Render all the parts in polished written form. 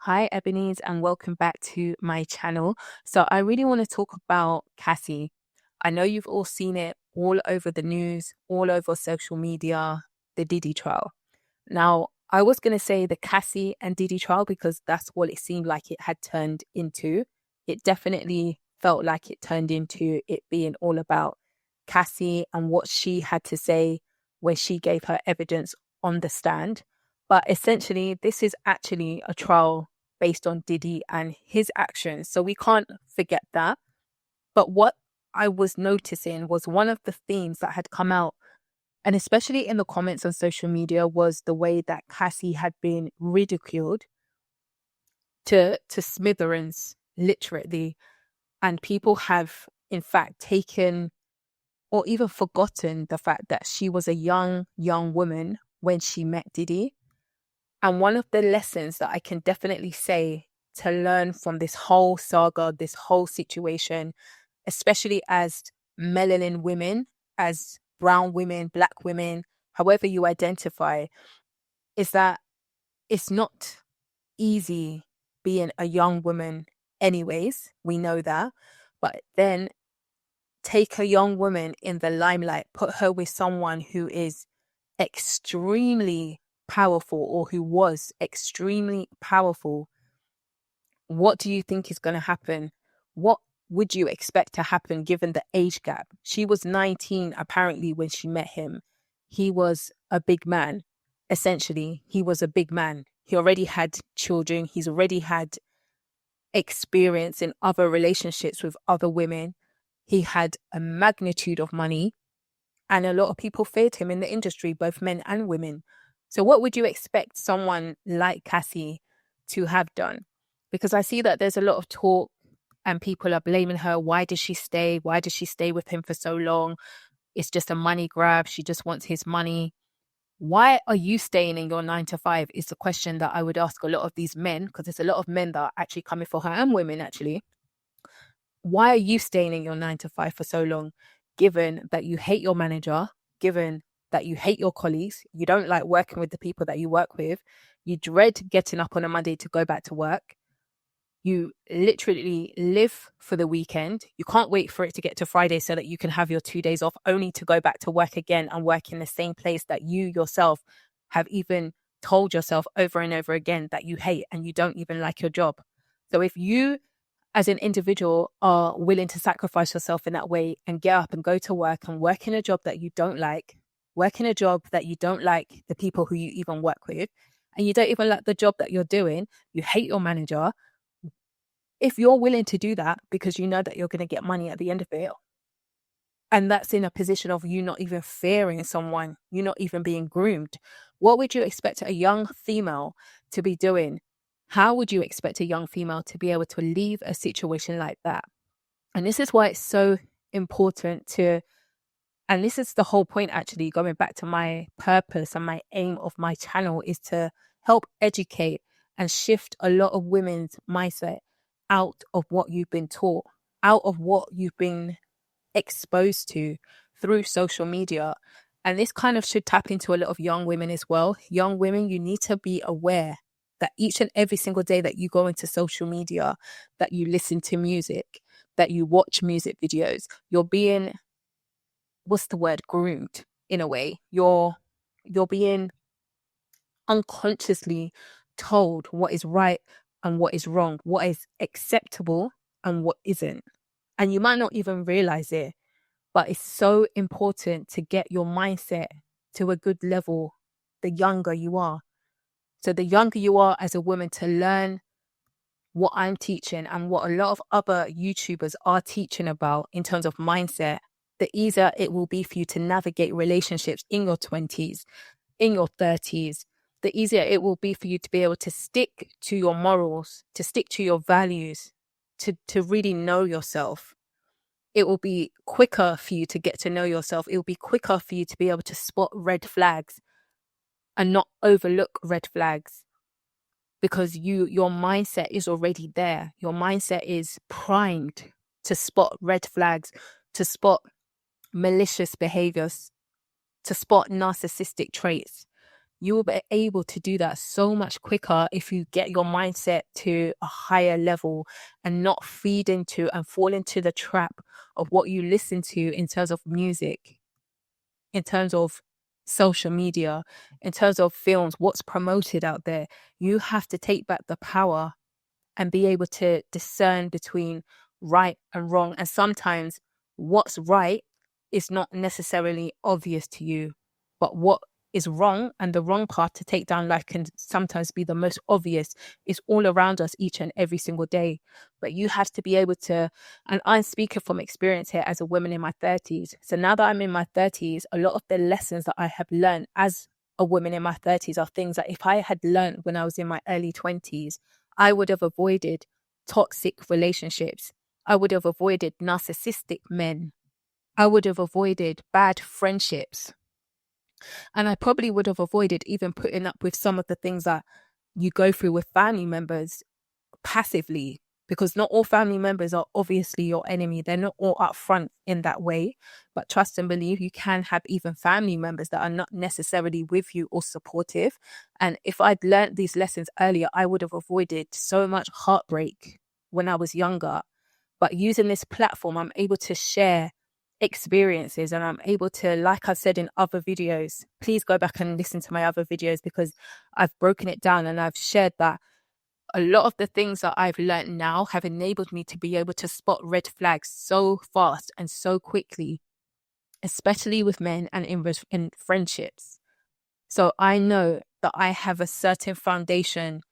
Hi, Ebonies, and welcome back to my channel. So, I really want to talk about Cassie. I know you've all seen it all over the news, all over social media, the Diddy Trail. Now, I was going to say the Cassie and Diddy Trail because that's what it seemed like it had turned into. It definitely felt like it turned into it being all about Cassie and what she had to say when she gave her evidence on the stand. But essentially, this is actually a trial based on Diddy and his actions. So we can't forget that. But what I was noticing was one of the themes that had come out, and especially in the comments on social media, was the way that Cassie had been ridiculed to smithereens, literally. And people have, in fact, taken or even forgotten the fact that she was a young woman when she met Diddy. And one of the lessons that I can definitely say to learn from this whole saga, this whole situation, especially as melanin women, as brown women, black women, however you identify, is that it's not easy being a young woman anyways. We know that. But then take a young woman in the limelight, put her with someone who is extremely powerful or who was extremely powerful. What do you think is going to happen? What would you expect to happen given the age gap? She was 19 apparently when she met him. He was a big man. Essentially, he was a big man. He already had children. He's already had experience in other relationships with other women. He had a magnitude of money, and a lot of people feared him in the industry, both men and women. So what would you expect someone like Cassie to have done? Because I see that there's a lot of talk and people are blaming her. Why did she stay? Why did she stay with him for so long? It's just a money grab. She just wants his money. Why are you staying in your 9 to 5 is the question that I would ask a lot of these men, because there's a lot of men that are actually coming for her, and women actually. Why are you staying in your 9 to 5 for so long, given that you hate your manager, given that you hate your colleagues, you don't like working with the people that you work with, you dread getting up on a Monday to go back to work, you literally live for the weekend, you can't wait for it to get to Friday so that you can have your 2 days off, only to go back to work again and work in the same place that you yourself have even told yourself over and over again that you hate and you don't even like your job. So if you as an individual are willing to sacrifice yourself in that way and get up and go to work and work in a job that you don't like, work in a job that you don't like the people who you even work with, and you don't even like the job that you're doing, you hate your manager, if you're willing to do that because you know that you're going to get money at the end of it, and that's in a position of you not even fearing someone, you not even being groomed, what would you expect a young female to be doing? How would you expect a young female to be able to leave a situation like that? And this is why it's so important to, and this is the whole point actually, going back to my purpose and my aim of my channel, is to help educate and shift a lot of women's mindset out of what you've been taught, out of what you've been exposed to through social media. And this kind of should tap into a lot of young women as well. Young women, you need to be aware that each and every single day that you go into social media, that you listen to music, that you watch music videos, you're being, what's the word, groomed in a way. You're being unconsciously told what is right and what is wrong, what is acceptable and what isn't. And you might not even realize it, but it's so important to get your mindset to a good level the younger you are. So the younger you are as a woman, to learn what I'm teaching and what a lot of other YouTubers are teaching about in terms of mindset, the easier it will be for you to navigate relationships in your 20s, in your 30s. The easier it will be for you to be able to stick to your morals, to stick to your values, to really know yourself. It will be quicker for you to get to know yourself. It will be quicker for you to be able to spot red flags and not overlook red flags, because your mindset is already there. Your mindset is primed to spot red flags, to spot malicious behaviors, to spot narcissistic traits, You will be able to do that so much quicker if you get your mindset to a higher level and not feed into and fall into the trap of what you listen to in terms of music, in terms of social media, in terms of films, what's promoted out there. You have to take back the power and be able to discern between right and wrong. And sometimes what's right is not necessarily obvious to you, but what is wrong and the wrong path to take down life can sometimes be the most obvious. It's all around us each and every single day. But you have to be able to, and I'm speaking from experience here as a woman in my 30s. So now that I'm in my 30s, a lot of the lessons that I have learned as a woman in my 30s are things that if I had learned when I was in my early 20s, I would have avoided toxic relationships. I would have avoided narcissistic men. I would have avoided bad friendships. And I probably would have avoided even putting up with some of the things that you go through with family members passively, because not all family members are obviously your enemy. They're not all upfront in that way. But trust and believe, you can have even family members that are not necessarily with you or supportive. And if I'd learned these lessons earlier, I would have avoided so much heartbreak when I was younger. But using this platform, I'm able to share experiences, and I'm able to, like I've said in other videos, please go back and listen to my other videos, because I've broken it down and I've shared that a lot of the things that I've learned now have enabled me to be able to spot red flags so fast and so quickly, especially with men and in friendships. So I know that I have a certain foundation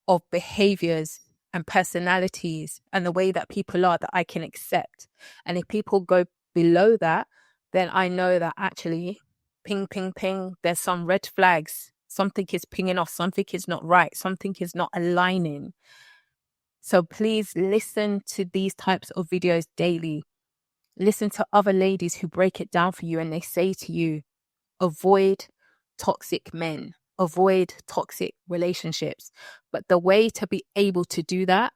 of behaviors and personalities and the way that people are that I can accept. And if people go below that, then I know that actually, ping, ping, ping, there's some red flags. Something is pinging off. Something is not right. Something is not aligning. So please listen to these types of videos daily. Listen to other ladies who break it down for you, and they say to you, avoid toxic men, avoid toxic relationships. But the way to be able to do that,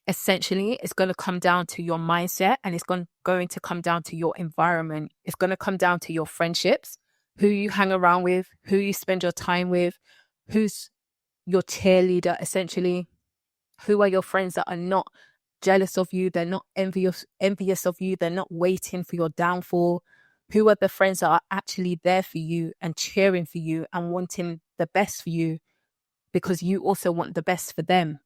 essentially, is going to come down to your mindset, and it's going to come down to your environment. It's going to come down to your friendships, who you hang around with, who you spend your time with, who's your cheerleader, essentially. Who are your friends that are not jealous of you? They're not envious of you. They're not waiting for your downfall. Who are the friends that are actually there for you and cheering for you and wanting the best for you because you also want the best for them?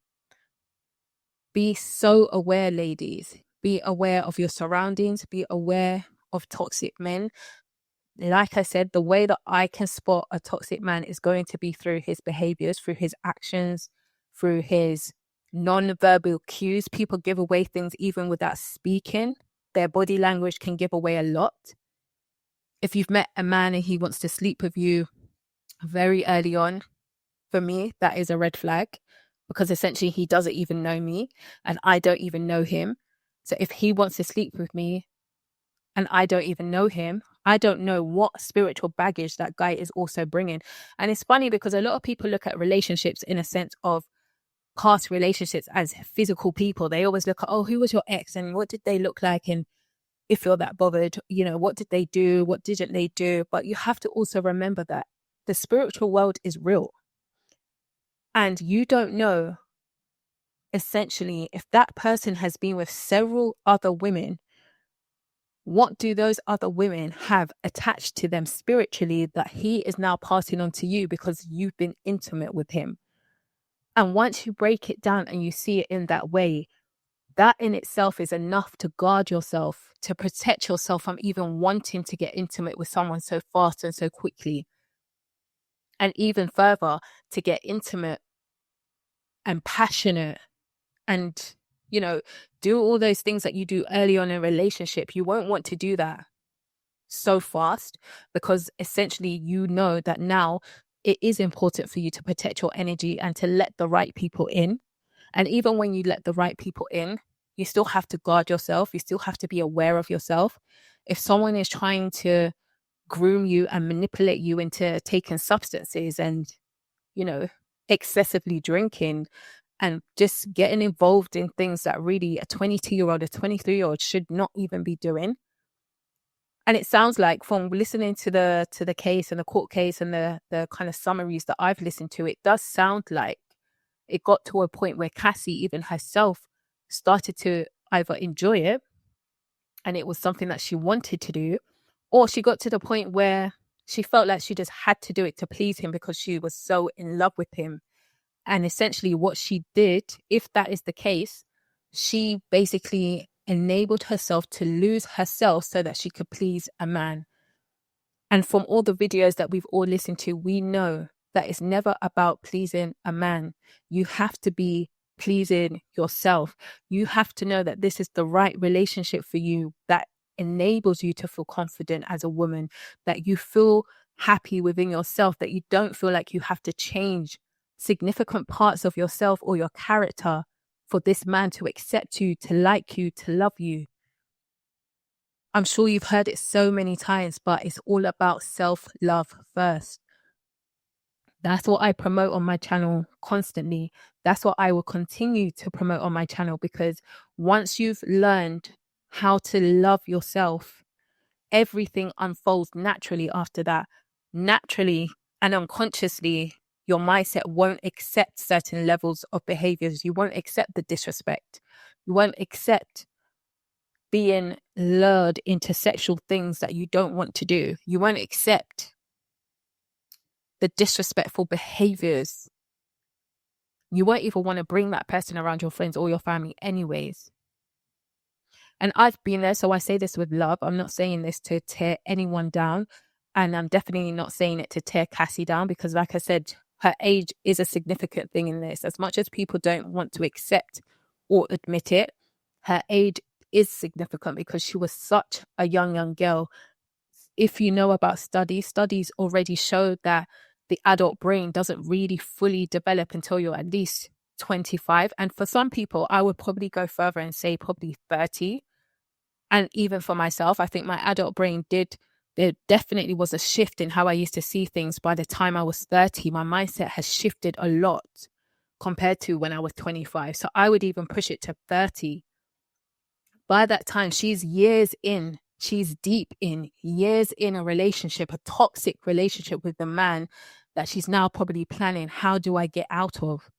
Be so aware, ladies. Be aware of your surroundings. Be aware of toxic men. Like I said, the way that I can spot a toxic man is going to be through his behaviors, through his actions, through his non-verbal cues. People give away things even without speaking. Their body language can give away a lot. If you've met a man and he wants to sleep with you very early on, for me, that is a red flag, because essentially he doesn't even know me and I don't even know him. So if he wants to sleep with me and I don't even know him, I don't know what spiritual baggage that guy is also bringing. And it's funny because a lot of people look at relationships in a sense of past relationships as physical people. They always look at, oh, who was your ex and what did they look like? And if you're that bothered, what did they do? What didn't they do? But you have to also remember that the spiritual world is real. And you don't know, essentially, if that person has been with several other women, what do those other women have attached to them spiritually that he is now passing on to you because you've been intimate with him? And once you break it down and you see it in that way, that in itself is enough to guard yourself, to protect yourself from even wanting to get intimate with someone so fast and so quickly. And even further, to get intimate and passionate and, do all those things that you do early on in a relationship. You won't want to do that so fast, because essentially you know that now it is important for you to protect your energy and to let the right people in. And even when you let the right people in, you still have to guard yourself. You still have to be aware of yourself. If someone is trying to groom you and manipulate you into taking substances and, excessively drinking and just getting involved in things that really a 22-year-old, a 23-year-old should not even be doing, And it sounds like, from listening to the case and the court case and the kind of summaries that I've listened to, it does sound like it got to a point where Cassie, even herself, started to either enjoy it and it was something that she wanted to do, or she got to the point where she felt like she just had to do it to please him because she was so in love with him. And essentially what she did, if that is the case, she basically enabled herself to lose herself so that she could please a man. And from all the videos that we've all listened to, we know that it's never about pleasing a man. You have to be pleasing yourself. You have to know that this is the right relationship for you, that enables you to feel confident as a woman, that you feel happy within yourself, that you don't feel like you have to change significant parts of yourself or your character for this man to accept you, to like you, to love you. I'm sure you've heard it so many times, but it's all about self-love first. That's what I promote on my channel constantly. That's what I will continue to promote on my channel, because once you've learned how to love yourself, everything unfolds naturally after that. Naturally and unconsciously, your mindset won't accept certain levels of behaviors. You won't accept the disrespect. You won't accept being lured into sexual things that you don't want to do. You won't accept the disrespectful behaviors. You won't even want to bring that person around your friends or your family anyways. And I've been there, so I say this with love. I'm not saying this to tear anyone down. And I'm definitely not saying it to tear Cassie down, because like I said, her age is a significant thing in this. As much as people don't want to accept or admit it, her age is significant because she was such a young girl. If you know about studies already showed that the adult brain doesn't really fully develop until you're at least 25. And for some people, I would probably go further and say probably 30. And even for myself, I think my adult brain there definitely was a shift in how I used to see things. By the time I was 30, my mindset has shifted a lot compared to when I was 25. So I would even push it to 30. By that time, she's years in, she's deep in, years in a relationship, a toxic relationship with the man that she's now probably planning, how do I get out of?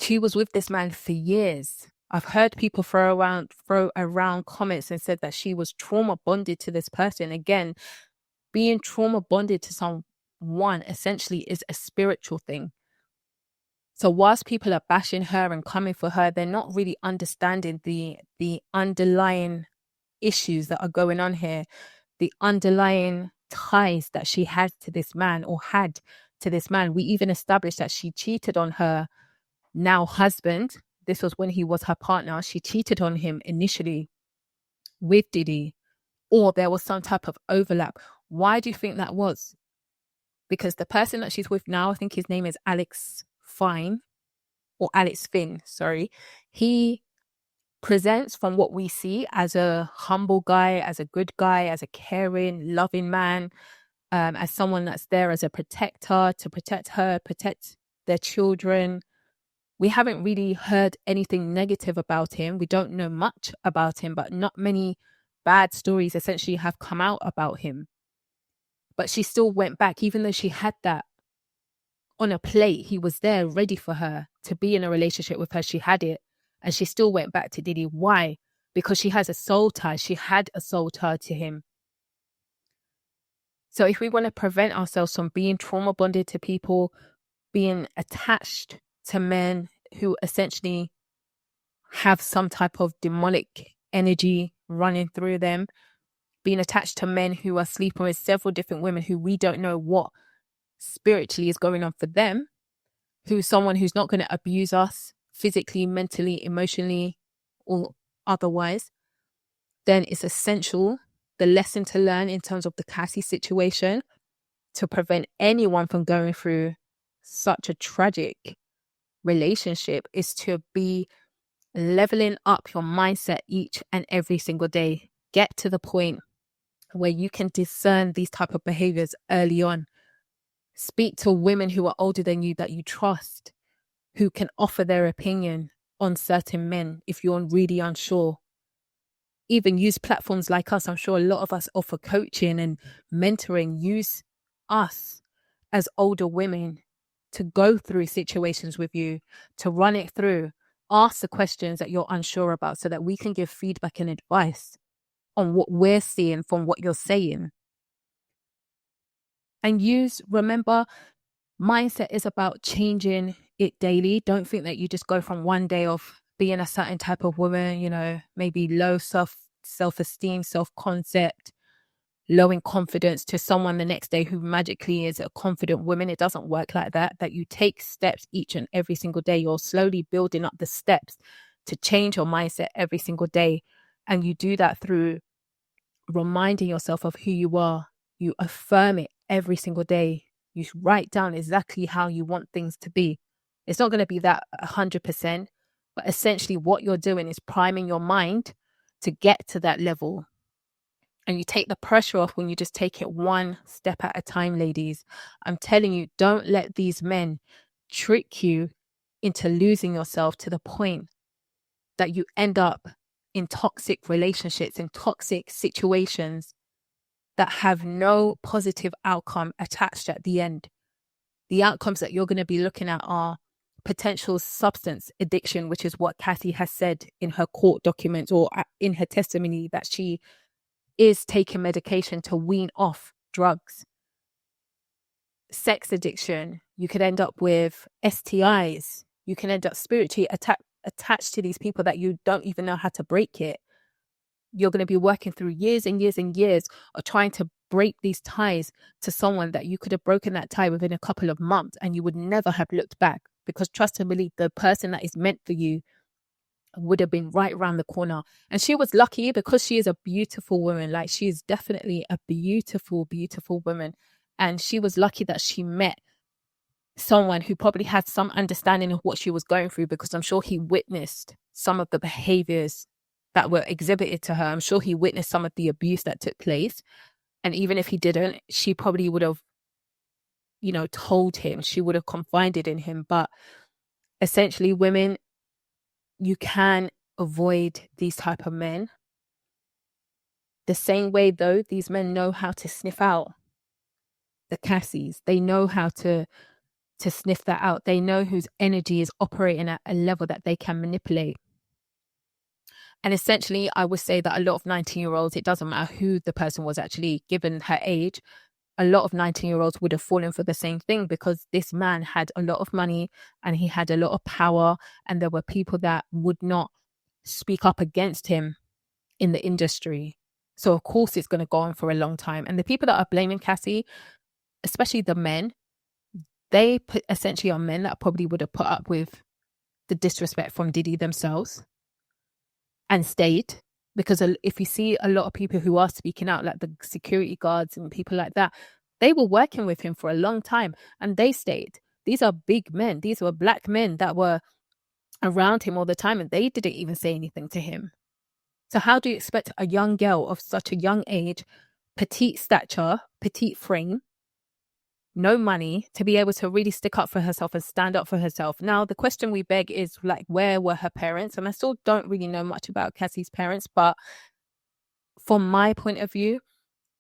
She was with this man for years. I've heard people throw around comments and said that she was trauma bonded to this person. Again, being trauma bonded to someone essentially is a spiritual thing. So whilst people are bashing her and coming for her, they're not really understanding the underlying issues that are going on here, the underlying ties that she had to this man, or had to this man. We even established that she cheated on her now husband. This was when he was her partner. She cheated on him initially with Diddy, or there was some type of overlap. Why do you think that was? Because the person that she's with now, I think his name is Alex Finn, sorry. He presents, from what we see, as a humble guy, as a good guy, as a caring, loving man, as someone that's there as a protector, to protect her, protect their children. We haven't really heard anything negative about him. We don't know much about him, but not many bad stories essentially have come out about him. But she still went back, even though she had that on a plate. He was there ready for her to be in a relationship with her. She had it, and she still went back to Diddy. Why? Because she has a soul tie. She had a soul tie to him. So if we want to prevent ourselves from being trauma bonded to people, being attached to men who essentially have some type of demonic energy running through them, being attached to men who are sleeping with several different women who we don't know what spiritually is going on for them, who's someone who's not going to abuse us physically, mentally, emotionally, or otherwise, then it's essential, the lesson to learn in terms of the Cassie situation, to prevent anyone from going through such a tragic relationship, is to be leveling up your mindset each and every single day. Get to the point where you can discern these type of behaviors early on. Speak to women who are older than you that you trust, who can offer their opinion on certain men if you're really unsure. even use platforms like us. I'm sure a lot of us offer coaching and mentoring. Use us as older women to go through situations with you, to run it through, ask the questions that you're unsure about so that we can give feedback and advice on what we're seeing from what you're saying. And remember, mindset is about changing it daily. Don't think that you just go from one day of being a certain type of woman, maybe low self-esteem, self-concept, low in confidence, to someone the next day who magically is a confident woman. It doesn't work like that. That you take steps each and every single day. You're slowly building up the steps to change your mindset every single day. And you do that through reminding yourself of who you are. You affirm it every single day. You write down exactly how you want things to be. It's not going to be that 100%, but essentially what you're doing is priming your mind to get to that level. And you take the pressure off when you just take it one step at a time, ladies. I'm telling you, don't let these men trick you into losing yourself to the point that you end up in toxic relationships, in toxic situations that have no positive outcome attached at the end. The outcomes that you're going to be looking at are potential substance addiction, which is what Cassie has said in her court documents or in her testimony, that she is taking medication to wean off drugs. Sex addiction, you could end up with STIs. You can end up spiritually attached to these people that you don't even know how to break it. You're going to be working through years and years and years of trying to break these ties to someone that you could have broken that tie within a couple of months and you would never have looked back, because trust and believe, the person that is meant for you would have been right around the corner. And she was lucky because she is a beautiful woman. Like, she is definitely a beautiful, beautiful woman. And she was lucky that she met someone who probably had some understanding of what she was going through, because I'm sure he witnessed some of the behaviors that were exhibited to her. I'm sure he witnessed some of the abuse that took place. And even if he didn't, she probably would have, told him. She would have confided in him. But essentially, women, you can avoid these type of men. The same way, though, these men know how to sniff out the Cassies. They know how to sniff that out. They know whose energy is operating at a level that they can manipulate. And essentially, I would say that a lot of 19-year-olds, it doesn't matter who the person was, actually, given her age, a lot of 19-year-olds would have fallen for the same thing, because this man had a lot of money and he had a lot of power, and there were people that would not speak up against him in the industry. So of course it's going to go on for a long time. And the people that are blaming Cassie, especially the men, they essentially are men that probably would have put up with the disrespect from Diddy themselves and stayed. Because if you see a lot of people who are speaking out, like the security guards and people like that, they were working with him for a long time and they stayed. These are big men. These were black men that were around him all the time, and they didn't even say anything to him. So how do you expect a young girl of such a young age, petite stature, petite frame, no money, to be able to really stick up for herself and stand up for herself? Now, the question we beg is, like, where were her parents? And I still don't really know much about Cassie's parents, but from my point of view,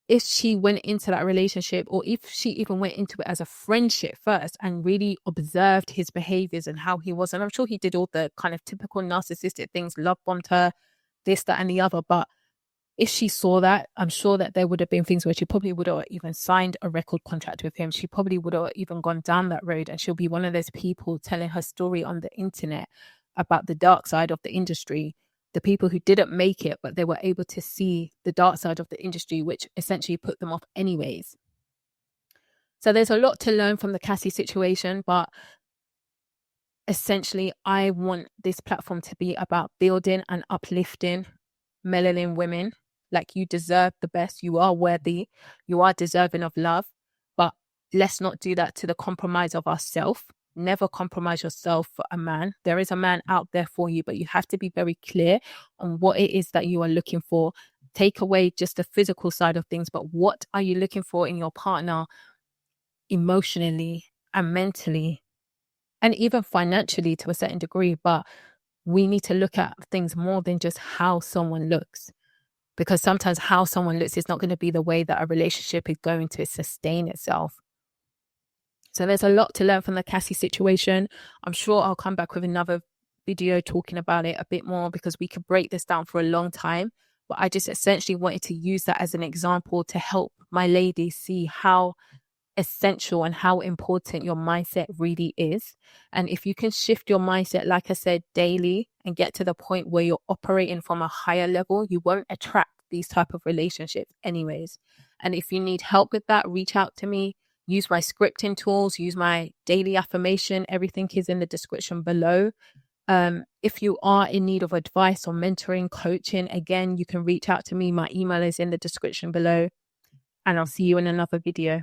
if she went into that relationship, or if she even went into it as a friendship first and really observed his behaviors and how he was, and I'm sure he did all the kind of typical narcissistic things, love bombed her, this, that, and the other. But if she saw that, I'm sure that there would have been things where she probably would have even signed a record contract with him. She probably would have even gone down that road, and she'll be one of those people telling her story on the internet about the dark side of the industry, the people who didn't make it, but they were able to see the dark side of the industry, which essentially put them off anyways. So there's a lot to learn from the Cassie situation, but essentially I want this platform to be about building and uplifting melanin women. Like, you deserve the best. You are worthy. You are deserving of love. But let's not do that to the compromise of ourselves. Never compromise yourself for a man. There is a man out there for you, but you have to be very clear on what it is that you are looking for. Take away just the physical side of things, but what are you looking for in your partner emotionally and mentally, and even financially to a certain degree? But we need to look at things more than just how someone looks. because sometimes how someone looks is not going to be the way that a relationship is going to sustain itself. So there's a lot to learn from the Cassie situation. I'm sure I'll come back with another video talking about it a bit more, because we could break this down for a long time. But I just essentially wanted to use that as an example to help my ladies see how essential and how important your mindset really is. And if you can shift your mindset, like I said, daily, and get to the point where you're operating from a higher level, you won't attract these type of relationships anyways. And if you need help with that, reach out to me. Use my scripting tools, use my daily affirmation. Everything is in the description below. If you are in need of advice or mentoring, coaching, again, you can reach out to me. My email is in the description below, and I'll see you in another video.